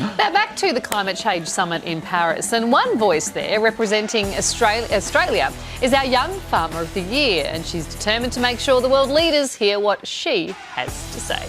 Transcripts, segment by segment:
Now back to the Climate Change Summit in Paris, and one voice there representing Australia is our Young Farmer of the Year, and she's determined to make sure the world leaders hear what she has to say.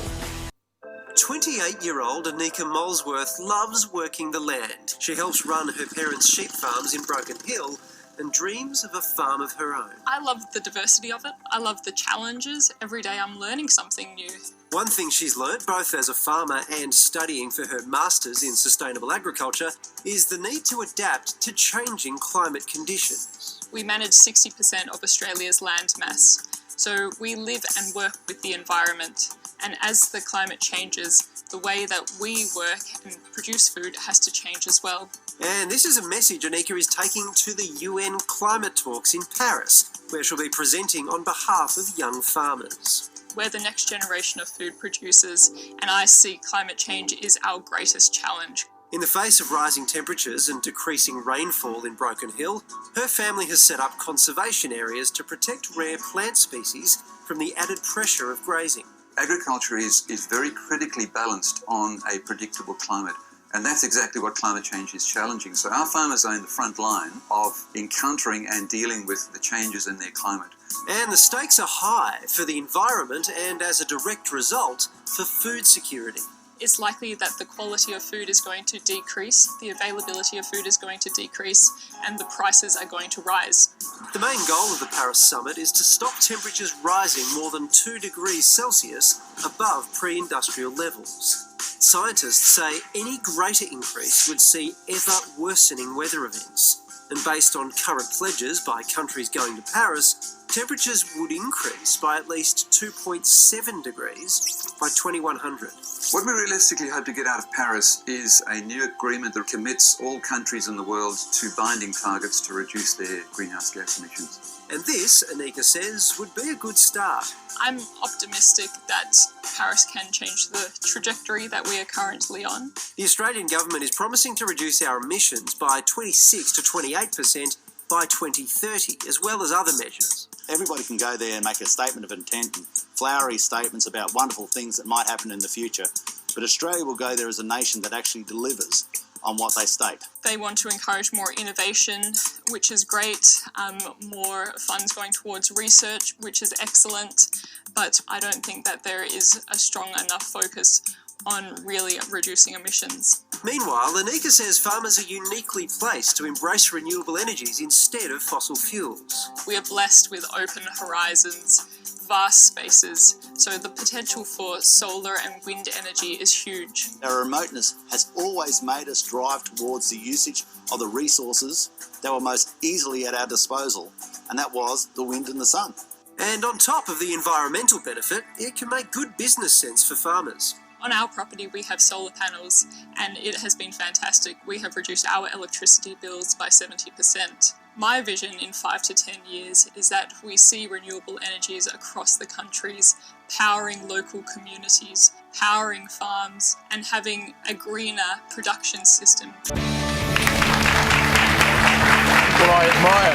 28-year-old Anika Molesworth loves working the land. She helps run her parents' sheep farms in Broken Hill and dreams of a farm of her own. I love the diversity of it. I love the challenges. Every day I'm learning something new. One thing she's learnt, both as a farmer and studying for her Masters in Sustainable Agriculture, is the need to adapt to changing climate conditions. We manage 60% of Australia's land mass, so we live and work with the environment. And as the climate changes, the way that we work and produce food has to change as well. And this is a message Anika is taking to the UN climate talks in Paris, where she'll be presenting on behalf of young farmers. We're the next generation of food producers, and I see climate change is our greatest challenge. In the face of rising temperatures and decreasing rainfall in Broken Hill, her family has set up conservation areas to protect rare plant species from the added pressure of grazing. Agriculture is very critically balanced on a predictable climate, and that's exactly what climate change is challenging. So our farmers are in the front line of encountering and dealing with the changes in their climate. And the stakes are high for the environment and, as a direct result, for food security. It's likely that the quality of food is going to decrease, the availability of food is going to decrease, and the prices are going to rise. The main goal of the Paris Summit is to stop temperatures rising more than 2 degrees Celsius above pre-industrial levels. Scientists say any greater increase would see ever worsening weather events. And based on current pledges by countries going to Paris, temperatures would increase by at least 2.7 degrees by 2100. What we realistically hope to get out of Paris is a new agreement that commits all countries in the world to binding targets to reduce their greenhouse gas emissions. And this, Anika says, would be a good start. I'm optimistic that Paris can change the trajectory that we are currently on. The Australian government is promising to reduce our emissions by 26 to 28% by 2030, as well as other measures. Everybody can go there and make a statement of intent and flowery statements about wonderful things that might happen in the future. But Australia will go there as a nation that actually delivers on what they state. They want to encourage more innovation, which is great, more funds going towards research, which is excellent, but I don't think that there is a strong enough focus on really reducing emissions. Meanwhile, Anika says farmers are uniquely placed to embrace renewable energies instead of fossil fuels. We are blessed with open horizons, vast spaces, so the potential for solar and wind energy is huge. Our remoteness has always made us drive towards the usage of the resources that were most easily at our disposal, and that was the wind and the sun. And on top of the environmental benefit, it can make good business sense for farmers. On our property we have solar panels and it has been fantastic. We have reduced our electricity bills by 70%. My vision in 5 to 10 years is that we see renewable energies across the countries, powering local communities, powering farms, and having a greener production system. Well, I admire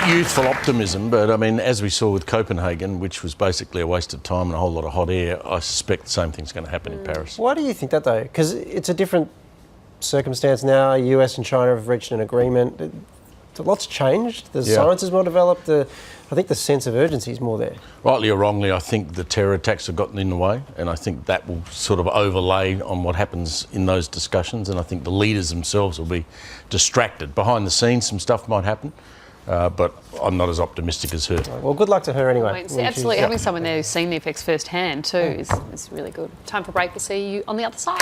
her youthful optimism, but I mean, as we saw with Copenhagen, which was basically a waste of time and a whole lot of hot air, I suspect the same thing's going to happen in Paris. Why do you think that, though? Because it's a different circumstance now. US and China have reached an agreement. Lots changed. The science is more developed. I think the sense of urgency is more there. Rightly or wrongly, I think the terror attacks have gotten in the way, and I think that will sort of overlay on what happens in those discussions, and I think the leaders themselves will be distracted. Behind the scenes, some stuff might happen, but I'm not as optimistic as her. Well, good luck to her anyway. Absolutely. Having someone there who's seen the effects firsthand too is really good. Time for a break. We'll see you on the other side.